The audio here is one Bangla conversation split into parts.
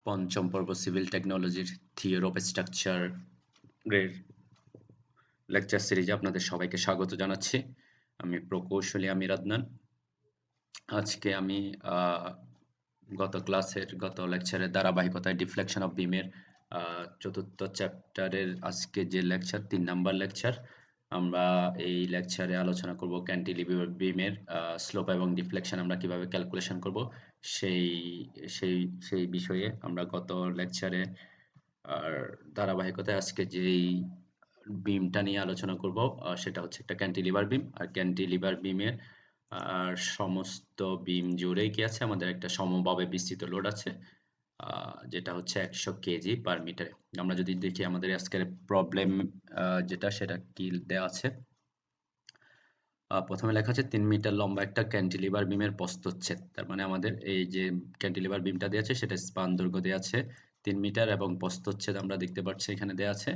পঞ্চম পর্ব সিভিল টেকনোলজির থিওরি অফ স্ট্রাকচার এর লেকচার সিরিজে আপনাদের সবাইকে স্বাগত জানাচ্ছি। আমি প্রকৌশলী আমির আদনান। আজকে আমি গত লেকচারের ধারাবাহিকতায় ডিফ্লেকশন অফ বিমের চতুর্থ চ্যাপ্টারের আজকে যে লেকচার 3 নাম্বার লেকচার, আমরা এই লেকচারে আলোচনা করব ক্যান্টিলিভার বিমের স্লোপ এবং ডিফ্লেকশন আমরা কিভাবে ক্যালকুলেশন করব সেই সেই সেই বিষয়ে আমরা গত লেকচারে আর ধারাবাহিকতায় আজকে যেই বিমটা নিয়ে আলোচনা করব সেটা হচ্ছে একটা ক্যান্টিলিভার বিম। আর ক্যান্টিলিভার বিমের আর সমস্ত বিম জুড়েই কি আছে, আমাদের একটা সমভাবে বিস্তৃত লোড আছে যেটা হচ্ছে 100 কেজি পার মিটারে। আমরা যদি দেখি আমাদের আজকের প্রবলেম যেটা, সেটা কি দেওয়া আছে। প্রথমে লেখা আছে 3 মিটার লম্বা একটা ক্যান্টিলিভার বিমের প্রস্থচ্ছেদ। তার মানে আমাদের এই যে ক্যান্টিলিভার বিমটা দেওয়া আছে সেটা স্পান দৈর্ঘ্য দেওয়া আছে 3 মিটার এবং প্রস্থচ্ছেদ আমরা দেখতে পাচ্ছি এখানে দেওয়া আছে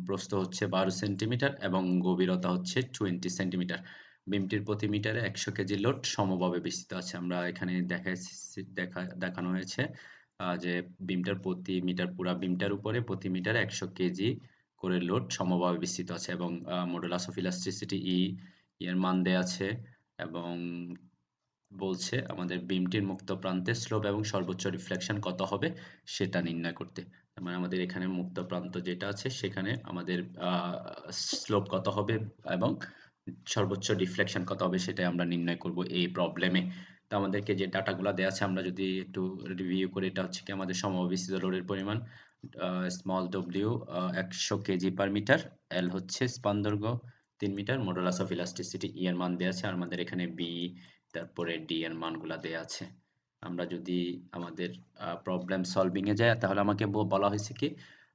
প্রস্থ হচ্ছে 12 সেন্টিমিটার এবং গভীরতা হচ্ছে 20 সেন্টিমিটার। বিমটির প্রতি মিটারে 100 কেজি লোড সমভাবে বিস্তৃত আছে। আমরা এখানে দেখানো হয়েছে যে বিমটার প্রতি মিটার, পুরা বিমটার উপরে প্রতি মিটারে 100 কেজি করে লোড সমভাবে বিস্তৃত আছে এবং মডুলাস অফ ইলাস্টিসিটি এর মান দেয়া আছে এবং বলছে আমাদের বিমটির মুক্ত প্রান্তে স্লোপ এবং সর্বোচ্চ রিফ্লেকশন কত হবে সেটা নির্ণয় করতে। তার মানে আমাদের এখানে মুক্ত প্রান্ত যেটা আছে সেখানে আমাদের স্লোপ কত হবে এবং সর্বোচ্চ ডিফ্লেকশন কত হবে সেটাই আমরা নির্ণয় করব এই প্রবলেমে। তো আমাদেরকে যে ডাটাগুলো দেওয়া আছে আমরা যদি একটু রিভিউ করি, এটা হচ্ছে কি আমাদের সমবিস্তৃত লোডের পরিমাণ small W 100 KG per metre, L হচ্ছে স্পান দৈর্ঘ্য 3 metre, modulus of elasticity E এর মান দেওয়া আছে আর আমাদের এখানে বি তারপরে ডি এর মানগুলা দেওয়া আছে। আমরা যদি আমাদের প্রবলেম সলভিং এ যাই তাহলে আমাকে বলা হয়েছে কি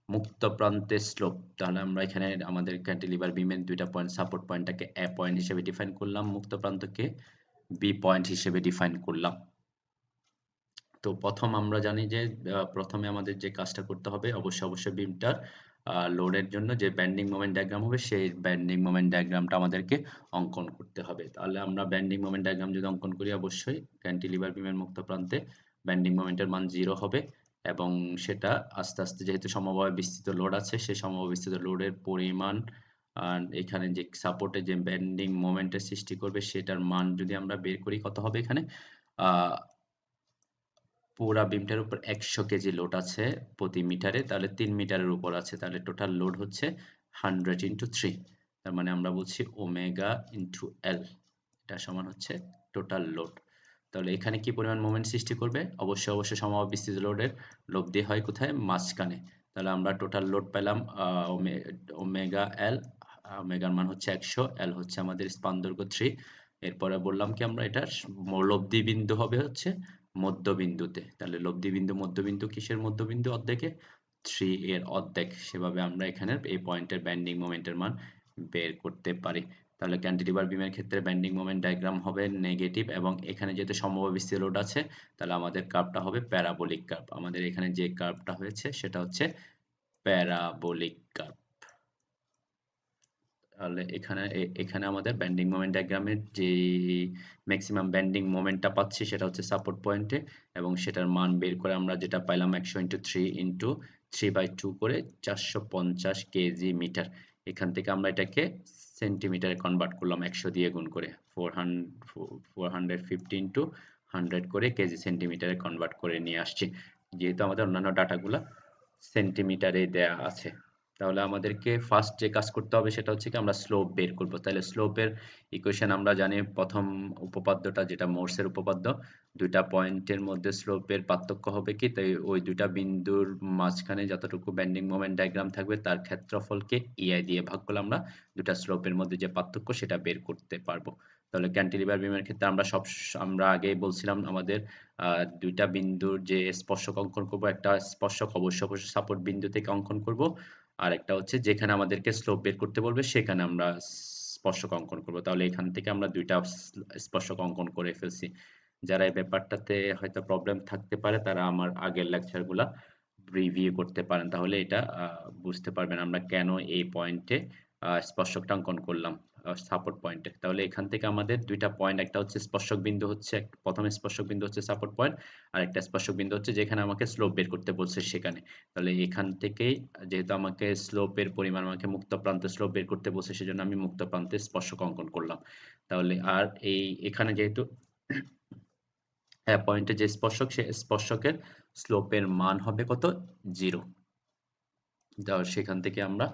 মুক্ত প্রান্তে স্লোপ। তাহলে আমরা এখানে আমাদের ক্যান্টিলিভার বিমের দুইটা পয়েন্ট, সাপোর্ট পয়েন্টটাকে এ পয়েন্ট হিসেবে ডিফাইন করলাম, মুক্ত প্রান্তকে বি পয়েন্ট হিসেবে ডিফাইন করলাম। তো প্রথম আমরা জানি যে প্রথমে আমাদের যে কাজটা করতে হবে অবশ্যই বিমটার লোডের জন্য যে ব্যান্ডিং মোমেন্ট ডায়াগ্রাম হবে সেই ব্যান্ডিং মোমেন্ট ডায়াগ্রামটা আমাদেরকে অঙ্কন করতে হবে। তাহলে আমরা ব্যান্ডিং মোমেন্ট ডায়াগ্রাম যদি অঙ্কন করি, অবশ্যই ক্যান্টিলিভার বিমের মুক্ত প্রান্তে ব্যান্ডিং মোমেন্টের মান 0 হবে এবং সেটা আস্তে আস্তে যেহেতু সমভাবে বিস্তৃত লোড আছে সেই সমভাবে বিস্তৃত লোডের পরিমাণ এখানে যে সাপোর্টে যে ব্যান্ডিং মোমেন্টের সৃষ্টি করবে সেটার মান যদি আমরা বের করি কত হবে, এখানে পুরা বিমটার উপর 100 কেজি লোড আছে প্রতি মিটারে, তাহলে 3 মিটারের উপর আছে, তাহলে টোটাল লোড হচ্ছে 100 ইন্টু 3। তার মানে আমরা বলছি ওমেগা ইন্টু এল, এটা সমান হচ্ছে টোটাল লোড। তাহলে এখানে কি পরিমাণ মোমেন্ট সৃষ্টি করবে, অবশ্যই সমভাবে বিস্তৃত লোডের লব্ধি হয় কোথায়, মাঝখানে। তাহলে আমরা টোটাল লোড পেলাম ওমেগা এল, ওমেগার মান হচ্ছে 100, এল হচ্ছে আমাদের স্পান দৈর্ঘ্য 3। এরপরে বললাম কি আমরা এটার লব্ধি বিন্দু হবে হচ্ছে মধ্যবিন্দুতে। তাহলে লব্ধি বিন্দু মধ্যবিন্দু কিসের মধ্যবিন্দু, অর্ধেকে 3 এর অর্ধেক। সেভাবে আমরা এখানে এই পয়েন্টের ব্যান্ডিং মোমেন্টের মান বের করতে পারি। তাহলে ক্যান্টিলিভার বিমের ক্ষেত্রে ব্যান্ডিং মোমেন্ট ডায়াগ্রাম হবে নেগেটিভ এবং এখানে যেহেতু সমভাবে বিস্তৃত লোড আছে তাহলে আমাদের কার্ভটা হবে প্যারাবোলিক কার্ভ। আমাদের এখানে যে কার্ভটা হয়েছে সেটা হচ্ছে প্যারাবোলিক কার্ভ। তাহলে এখানে আমাদের ব্যান্ডিং মোমেন্ট ডায়াগ্রামের যে ম্যাক্সিমাম ব্যান্ডিং মোমেন্টটা পাচ্ছি সেটা হচ্ছে সাপোর্ট পয়েন্টে এবং সেটার মান বের করে আমরা যেটা পাইলাম 100 ইন্টু 3 ইন্টু 3/2 করে 450 কেজি মিটার। এখান থেকে আমরা এটাকে সেন্টিমিটারে কনভার্ট করলাম 100 দিয়ে গুণ করে, 450 ইন্টু 100 করে কেজি সেন্টিমিটারে কনভার্ট করে নিয়ে আসছি, যেহেতু আমাদের অন্যান্য ডাটাগুলা সেন্টিমিটারে দেয়া আছে। তাহলে আমাদেরকে ফার্স্ট যে কাজ করতে হবে সেটা হচ্ছে কি আমরা স্লোপ বের করব। তাহলে স্লোপের ইকুয়েশন আমরা জানি, প্রথম উপপাদ্যটা যেটা মোরসের উপপাদ্য, দুইটা পয়েন্টের মধ্যে স্লোপের পার্থক্য হবে কি, তাই ওই দুইটা বিন্দুর মাঝখানে যতটুকু ব্যান্ডিং মোমেন্ট ডায়াগ্রাম থাকবে তার ক্ষেত্রফলকে ইআই দিয়ে ভাগ করলে আমরা দুটা স্লোপের মধ্যে যে পার্থক্য সেটা বের করতে পারবো। তাহলে ক্যান্টিলিভার বিমের ক্ষেত্রে আমরা আগেই বলছিলাম আমাদের দুইটা বিন্দুর যে স্পর্শক অঙ্কন করব, একটা স্পর্শক অবশ্যই সাপোর্ট বিন্দু থেকে অঙ্কন করব, আর একটা হচ্ছে যেখানে আমাদেরকে স্লোপ বের করতে বলবে সেখানে আমরা স্পর্শক অঙ্কন করব। তাহলে এখান থেকে আমরা দুইটা স্পর্শক অঙ্কন করে ফেলছি। যারা এই ব্যাপারটাতে হয়তো প্রবলেম থাকতে পারে তারা আমার আগের লেকচারগুলা রিভিউ করতে পারেন, তাহলে এটা বুঝতে পারবেন আমরা কেন এই পয়েন্টে স্পর্শকটা অঙ্কন করলাম। সাপোর্ট পয়েন্টে। তাহলে এখান থেকে আমাদের ২ টা পয়েন্ট, একটা হচ্ছে স্পর্শক বিন্দু হচ্ছে, ১ম স্পর্শক বিন্দু হচ্ছে সাপোর্ট পয়েন্ট, আরেকটা স্পর্শক বিন্দু হচ্ছে যেখানে আমাকে স্লোপ বের করতে বলছে সেখানে। তাহলে এখান থেকেই যেহেতু আমাকে স্লোপের পরিমাণ, আমাকে মুক্ত প্রান্তে স্লোপ বের করতে বলছে, সেজন্য আমি মুক্ত প্রান্তে স্পর্শক অঙ্কন করলাম। তাহলে আর এখানে যেহেতু পয়েন্টে যে স্পর্শক, সে স্পর্শকের স্লোপের মান হবে কত? 0। সেখান থেকে আমরা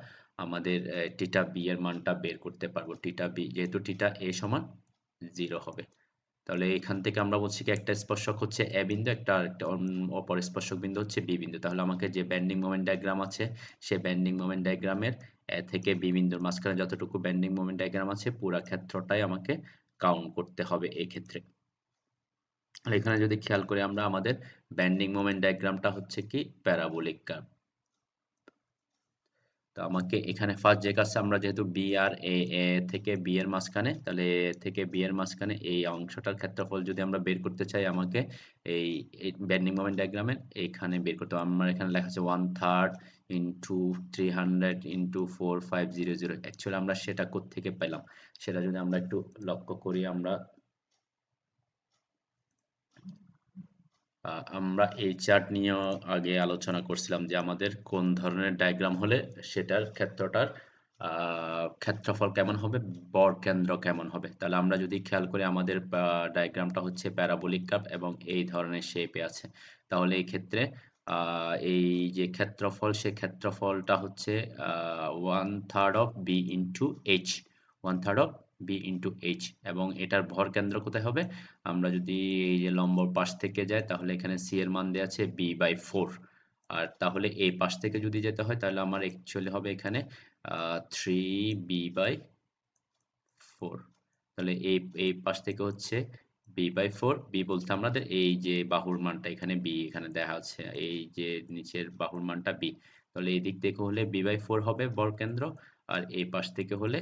আমাদের থিটা বি এর মানটা বের করতে পারবো। থিটা বি, যেহেতু থিটা এ সমান 0 হবে। তাহলে এখান থেকে আমরা বলছি কি একটা স্পর্শক হচ্ছে এ বিন্দু, একটা অপর স্পর্শক বিন্দু হচ্ছে বি বিন্দু। তাহলে আমাকে যে বেন্ডিং মোমেন্ট ডায়াগ্রাম আছে, সে বেন্ডিং মোমেন্ট ডায়াগ্রামের এ থেকে বি বিন্দুর মাঝখানে যতটুকু বেন্ডিং মোমেন্ট ডায়াগ্রাম আছে, পুরা ক্ষেত্রটাই আমাকে কাউন্ট করতে হবে এই ক্ষেত্রে। আর এখানে যদি খেয়াল করি আমরা, আমাদের বেন্ডিং মোমেন্ট ডায়াগ্রামটা হচ্ছে কি প্যারাবোলিক কার্ভ। তো আমাকে এখানে ফার্স্ট যে কাজটা, আমরা যেহেতু বি আর এ থেকে বি এর মাঝখানে, তাহলে এ থেকে বি এর মাঝখানে এই অংশটার ক্ষেত্রফল যদি আমরা বের করতে চাই, আমাকে এই বেন্ডিং মোমেন্ট ডায়াগ্রামের এইখানে বের করতে হবে। আমার এখানে লেখা আছে 1/3 ইন্টু 300 ইন্টু 4500। অ্যাকচুয়ালি আমরা সেটা কোত্থেকে পেলাম সেটা যদি আমরা একটু লক্ষ্য করি, আমরা এই চার্ট নিয়েও আগে আলোচনা করছিলাম যে আমাদের কোন ধরনের ডায়াগ্রাম হলে সেটার ক্ষেত্রফল কেমন হবে, বর্গকেন্দ্র কেমন হবে। তাহলে আমরা যদি খেয়াল করি, আমাদের ডায়াগ্রামটা হচ্ছে প্যারাবোলিক কার্ভ এবং এই ধরনের শেপে আছে। তাহলে এই ক্ষেত্রে এই যে ক্ষেত্রফল, সে ক্ষেত্রফলটা হচ্ছে 1/3 of B into H, 1/3 of B into H. এবং এটার ভরকেন্দ্র কোথায় হবে? আমরা যদি এই যে লম্ব পাশ থেকে যাই, তাহলে এখানে সি এর মান দেওয়া আছে b/4। আর তাহলে এই পাশ থেকে যদি যেতে হয়, তাহলে আমার অ্যাকচুয়ালি হবে এখানে 3b/4। তাহলে এই পাশ থেকে হচ্ছে b/4। বি বলতে আমাদের এই যে বাহুর মানটা, এখানে বি এখানে দেখা আছে, এই যে নিচের বাহুর মানটা বি। তাহলে এই দিক থেকে হলে b/4 হবে বর্গকেন্দ্র, আর এই পাশ থেকে হলে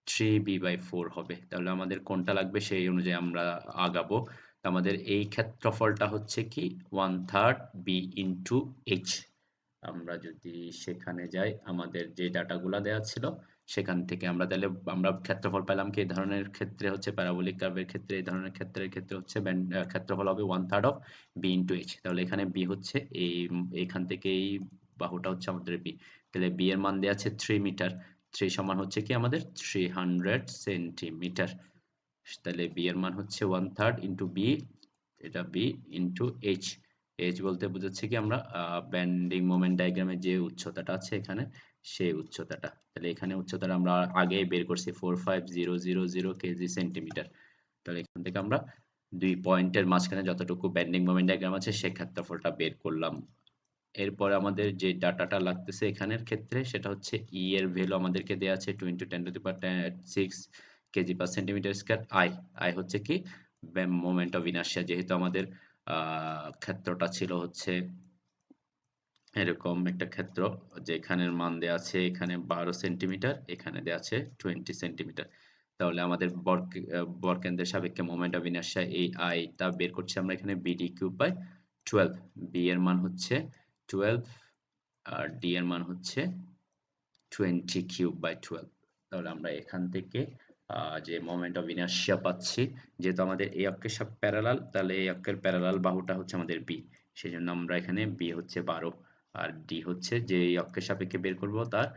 3b/4 হবে। তাহলে আমাদের কোনটা লাগবে সেই অনুযায়ী আমরা আগাবো। তো আমাদের এই ক্ষেত্রফলটা হচ্ছে কি 1/3 বি ইন্টু এইচ। আমরা যদি সেখানে যাই, আমাদের যে ডাটাগুলা দেওয়া ছিল সেখান থেকে আমরা তাহলে আমরা ক্ষেত্রফল পেলাম কি, এই ধরনের ক্ষেত্রে হচ্ছে প্যারাবোলিক কার্ভের ক্ষেত্রে, এই ধরনের ক্ষেত্রের ক্ষেত্রে হচ্ছে ক্ষেত্রফল হবে 1/3 অফ বি ইন্টু এইচ। তাহলে এখানে বি হচ্ছে এইখান থেকে এই বাহুটা হচ্ছে আমাদের বি। তাহলে বি এর মান দেওয়া আছে 3 মিটার। 3 সমান হচ্ছে কি আমাদের 300 সেন্টিমিটার। তাহলে বি এর মান হচ্ছে 1/3 ইন্টু বি, এটা বি ইন্টু এইচ। এইচ বলতে বোঝাচ্ছে কি আমরা বেন্ডিং মোমেন্ট ডায়াগ্রামের যে উচ্চতাটা আছে এখানে, সেই উচ্চতাটা। তাহলে এখানে উচ্চতাটা আমরা আগেই বের করছি 45000 কেজি সেন্টিমিটার। তাহলে এখান থেকে আমরা দুই পয়েন্টের মাঝখানে যতটুকু বেন্ডিং মোমেন্ট ডায়াগ্রাম আছে সে ক্ষেত্রফলটা বের করলাম। এরপর আমাদের যে ডাটাটা লাগতেছে এখানের ক্ষেত্রে, সেটা হচ্ছে ই এর ভ্যালু আমাদেরকে দেওয়া আছে 2 × 10⁶ KG per centimetre square. I হচ্ছে কি মোমেন্ট অফ ইনার্শিয়া। যেহেতু আমাদের ক্ষেত্রটা ছিল হচ্ছে এরকম একটা ক্ষেত্র, যেখানের মান দেওয়া আছে এখানে 12 সেন্টিমিটার, এখানে দেওয়া আছে 20 সেন্টিমিটার। তাহলে আমাদের বরকেন্দ্রের সাপেক্ষে মোমেন্ট অফ ইনার্শিয়া এই আইটা বের করছি আমরা এখানে bd³/12। বি এর মান হচ্ছে 12 আর ডি এর মান হচ্ছে 20³/12। তাহলে আমরা এখান থেকে যে মোমেন্ট অফ ইনার্শিয়া পাচ্ছি, যেহেতু আমাদের এই অক্ষের সাথে প্যারালাল, তাহলে এই অক্ষের প্যারালাল বাহুটা হচ্ছে আমাদের বি। সেজন্য আমরা এখানে বি হচ্ছে 12 আর ডি হচ্ছে যে এই অক্ষের সাপেক্ষে বের করব তার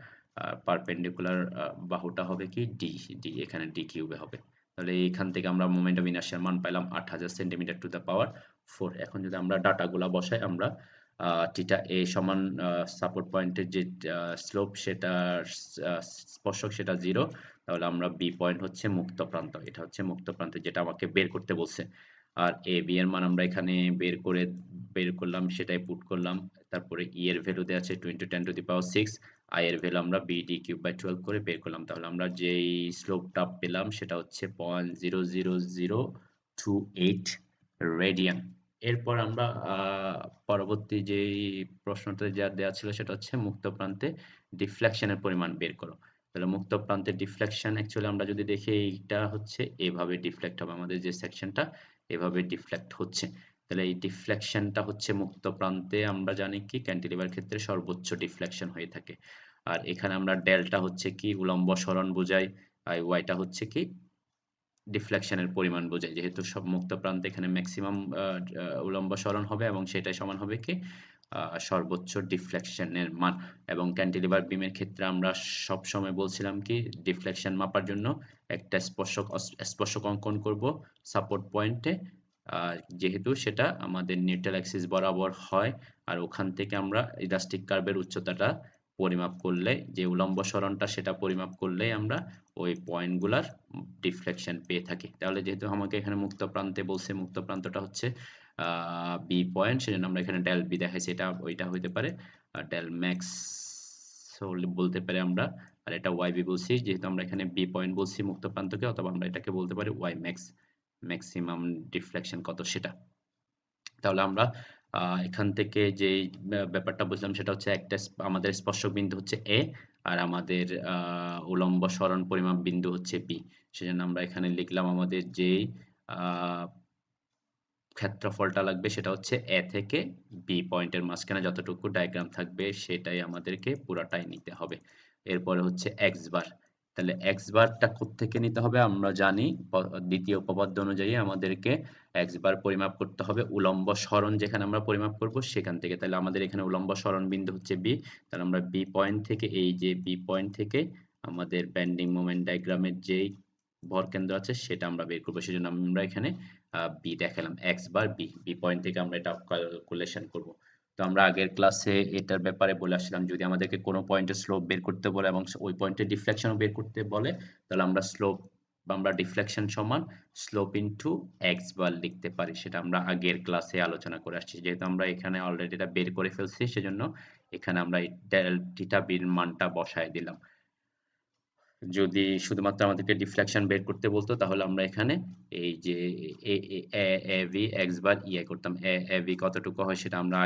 পারপেন্ডিকুলার বাহুটা হবে কি ডি এখানে d³ হবে। তাহলে এইখান থেকে আমরা মোমেন্ট অফ ইনার্শিয়ার মান পাইলাম 8000 সেন্টিমিটার টু দ্য পাওয়ার 4। এখন যদি আমরা ডাটাগুলা বসাই, আমরা থিটা এ সমান সাপোর্ট পয়েন্টের যে স্লোপ, সেটা স্পর্শক সেটা 0। তাহলে আমরা বি পয়েন্ট হচ্ছে মুক্ত প্রান্ত, এটা হচ্ছে মুক্ত প্রান্ত যেটা আমাকে বের করতে বলছে। আর এ বি এর মান আমরা এখানে বের করলাম, সেটাই পুট করলাম। তারপরে ই এর ভ্যালু দেওয়া আছে 2 × 10⁶। আই এর ভ্যালু আমরা bd³/12 করে বের করলাম। তাহলে আমরা যেই স্লোপটা পেলাম সেটা হচ্ছে 0.00028 রেডিয়ান। এরপর আমরা পরবর্তী যেই প্রশ্নটা যা দেওয়া ছিল সেটা হচ্ছে মুক্ত প্রান্তে ডিফ্লেকশনের পরিমাণ বের করো। তাহলে মুক্ত প্রান্তে ডিফ্লেকশন অ্যাকচুয়ালি আমরা যদি দেখি, এইটা হচ্ছে এভাবে ডিফ্লেক্ট হবে, আমাদের যে সেকশনটা এভাবে ডিফ্লেক্ট হচ্ছে। তাহলে এই ডিফ্লেকশনটা হচ্ছে মুক্ত প্রান্তে আমরা জানি কি ক্যান্টিলিভার ক্ষেত্রে সর্বোচ্চ ডিফ্লেকশন হয়ে থাকে। আর এখানে আমরা ডেল্টা হচ্ছে কি উলম্ব সরণ বোঝাই, আর ওয়াইটা হচ্ছে কি ডিফ্লেকশনের পরিমাণ বোঝায়। যেহেতু সব মুক্ত প্রান্তে এখানে ম্যাক্সিমাম উলম্ব সরণ হবে এবং সেটাই সমান হবে কি সর্বোচ্চ ডিফ্লেকশনের মান। এবং ক্যান্টিলিভার বিমের ক্ষেত্রে আমরা সবসময় বলছিলাম কি ডিফ্লেকশন মাপার জন্য একটা স্পর্শক অঙ্কন করব সাপোর্ট পয়েন্টে, যেহেতু সেটা আমাদের নিউট্রাল অ্যাক্সিস বরাবর হয়। আর ওখান থেকে আমরা ইলাস্টিক কার্ভের উচ্চতাটা পরিমাপ করলে যে উলম্ব সরণটা সেটা পরিমাপ করলেই আমরা ওই পয়েন্টগুলার ডিফ্লেকশন পেয়ে থাকি। তাহলে যেহেতু আমাকে এখানে মুক্ত প্রান্তে বলছে, মুক্ত প্রান্তটা হচ্ছে বি পয়েন্ট, সেজন্য আমরা এখানে ডেল বি দেখাইছি, এটা ওইটা হইতে পারে ডেল ম্যাক্স বলতে পারি আমরা। আর এটা ওয়াই বি বলছি, যেহেতু আমরা এখানে বি পয়েন্ট বলছি মুক্ত প্রান্তকে, অথবা আমরা এটাকে বলতে পারি ওয়াই ম্যাক্স, ম্যাক্সিমাম ডিফ্লেকশন কত সেটা। তাহলে আমরা এখান থেকে যেই ব্যাপারটা বুঝলাম সেটা হচ্ছে একটা আমাদের স্পর্শক বিন্দু হচ্ছে এ, আর আমাদের উলম্ব সরণ পরিমাপ বিন্দু হচ্ছে বি। সেজন্য আমরা এখানে লিখলাম আমাদের যেই ক্ষেত্রফলটা লাগবে সেটা হচ্ছে এ থেকে বি পয়েন্টের মাঝখানে যতটুকু ডায়াগ্রাম থাকবে সেটাই আমাদেরকে পুরাটাই নিতে হবে। এরপরে হচ্ছে এক্স বার। তাহলে এক্স বারটা কোত্থেকে নিতে হবে আমরা জানি, দ্বিতীয় উপপাদ্য অনুযায়ী আমাদেরকে এক্স বার পরিমাপ করতে হবে উলম্ব সরণ যেখানে আমরা পরিমাপ করব সেখান থেকে। তাহলে আমাদের এখানে উলম্ব সরণ বিন্দু হচ্ছে বি। তাহলে আমরা বি পয়েন্ট থেকে, এই যে বি পয়েন্ট থেকে আমাদের বেন্ডিং মোমেন্ট ডায়াগ্রামের যেই ভরকেন্দ্র আছে সেটা আমরা বের করবো। সেজন্য আমরা এখানে বি দেখালাম, x bar B, B point থেকে আমরা এটা ক্যালকুলেশন করব। তো আমরা আগের ক্লাসে এটার ব্যাপারে বলে আসছিলাম, যদি আমাদেরকে কোনো পয়েন্টের স্লোপ বের করতে বলে এবং ওই পয়েন্টের ডিফ্লেকশনও বের করতে বলে, তাহলে আমরা স্লোপ বা আমরা ডিফ্লেকশন সমান স্লোপ ইনটু এক্স বার লিখতে পারি। সেটা আমরা আগের ক্লাসে আলোচনা করে আসছি। যেহেতু আমরা এখানে অলরেডি এটা বের করে ফেলছি, সেজন্য এখানে আমরা এই ডেল থিটা বির মানটা বসায় দিলাম। যদি শুধুমাত্র আমাদেরকে ডিফ্লেকশন বের করতে বলতো তাহলে আমরা এখানে এই যে এ ভি এক্স বার ইয়ে করতাম। এ ভি কতটুকু হয় সেটা আমরা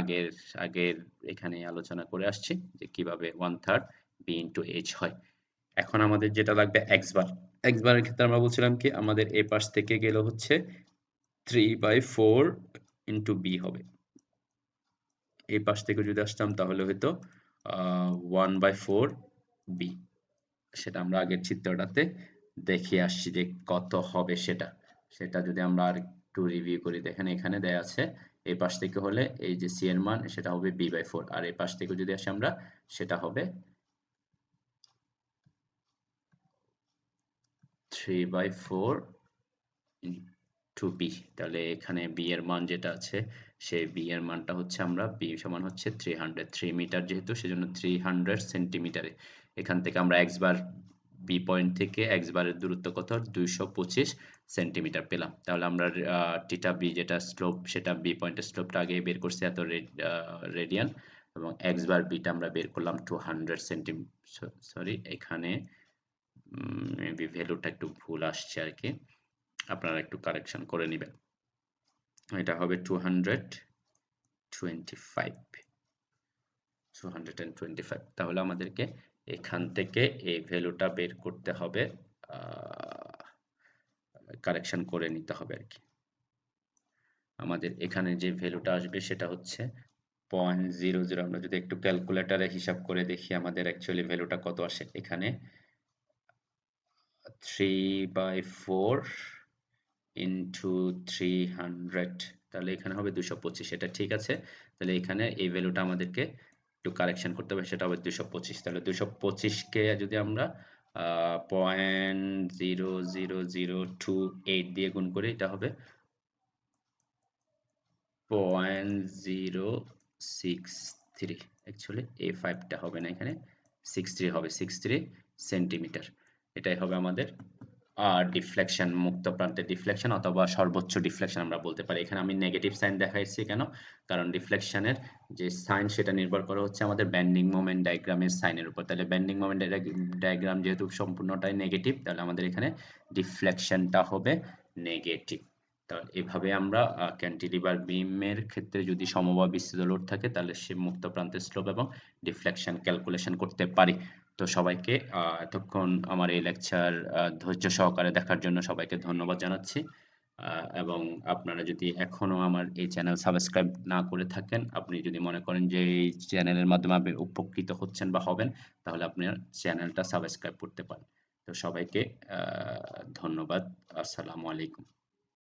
আগের এখানে আলোচনা করে আসছি যে কিভাবে 1/3 বি ইন্টু এইচ হয়। এখন আমাদের যেটা লাগবে এক্স বার। এক্স বারের ক্ষেত্রে আমরা বলছিলাম কি আমাদের এ পাশ থেকে গেলে হচ্ছে 3/4 ইন্টু বি হবে। এই পাশ থেকে যদি আসতাম তাহলে হয়তো 1/4 বি। সেটা আমরা আগের চিত্রটাতে দেখে আসছি যে কত হবে সেটা। সেটা যদি আমরা আর একটু রিভিউ করি, দেখেন এখানে দেয়া আছে এই পাশ থেকে হলে এই যে সি এর মান সেটা হবে b/4, আর এই পাশ থেকে যদি আসি আমরা সেটা হবে 3/4 ইনটু বি। তাহলে এখানে বি এর মান যেটা আছে সেই বি এর মানটা হচ্ছে আমরা বি সমান হচ্ছে 3 মিটার, যেহেতু সেজন্য 300 সেন্টিমিটারে। এখান থেকে আমরা এক্স বার বি পয়েন্ট থেকে এক্স বারের দূরত্ব কত 225 সেন্টিমিটার পেলাম। তাহলে আমরা টিটা বি যেটা স্লোপ সেটা বি পয়েন্টের স্লোপটা আগে বের করছি এত রেডিয়ান, এবং এক্স বার বিটা আমরা বের করলাম 200 সেন্টিমিটার। সরি, এখানে মেবি ভ্যালুটা একটু ভুল আসছে আর কি, আপনারা একটু কারেকশন করে নেবেন। এটা হবে 225। তাহলে আমাদেরকে এখান থেকে এই ভ্যালুটা বের করতে হবে, কারেকশন করে নিতে হবে আর কি। আমাদের এখানে যে ভ্যালুটা আসবে সেটা হচ্ছে 0.00। আমরা যদি একটু ক্যালকুলেটরে হিসাব করে দেখি আমাদের অ্যাকচুয়ালি ভ্যালুটা কত আসে। এখানে 3/4 ইন্টু 300, তাহলে এখানে হবে 225। এটা ঠিক আছে। তাহলে এখানে এই ভ্যালুটা আমাদেরকে একটু কারেকশন করতে হবে, সেটা হবে 225। তাহলে 225কে যদি আমরা 0.00028 দিয়ে গুণ করি এটা হবে 0.063। অ্যাকচুয়ালি এই 5টা হবে না, এখানে 63 হবে, 63 সেন্টিমিটার। এটাই হবে আমাদের ডিফ্লেকশন, মুক্ত প্রান্তের ডিফ্লেকশন অথবা সর্বোচ্চ ডিফ্লেকশন আমরা বলতে পারি। এখানে আমি নেগেটিভ সাইন দেখাইছি কেন, কারণ ডিফ্লেকশনের যে সাইন সেটা নির্ভর করে হচ্ছে আমাদের বেন্ডিং মোমেন্ট ডায়াগ্রামের সাইনের উপর। তাহলে বেন্ডিং মোমেন্ট ডায়াগ্রাম যেহেতু সম্পূর্ণটাই নেগেটিভ, তাহলে আমাদের এখানে ডিফ্লেকশনটা হবে নেগেটিভ। তাহলে এভাবে আমরা ক্যান্টিলিভার বিমের ক্ষেত্রে যদি সমবায় বিস্তৃত লোড থাকে তাহলে সে মুক্ত প্রান্তের স্লোপ এবং ডিফ্লেকশন ক্যালকুলেশন করতে পারি। তো সবাইকে এতক্ষণ আমার এই লেকচার ধৈর্য সহকারে দেখার জন্য সবাইকে ধন্যবাদ জানাচ্ছি। এবং আপনারা যদি এখনো আমার এই চ্যানেল সাবস্ক্রাইব না করে থাকেন, আপনি যদি মনে করেন যে এই চ্যানেলের মাধ্যমে আপনি উপকৃত হচ্ছেন বা হবেন, তাহলে আপনার চ্যানেলটা সাবস্ক্রাইব করতে পারেন। তো সবাইকে ধন্যবাদ। আসসালামু আলাইকুম।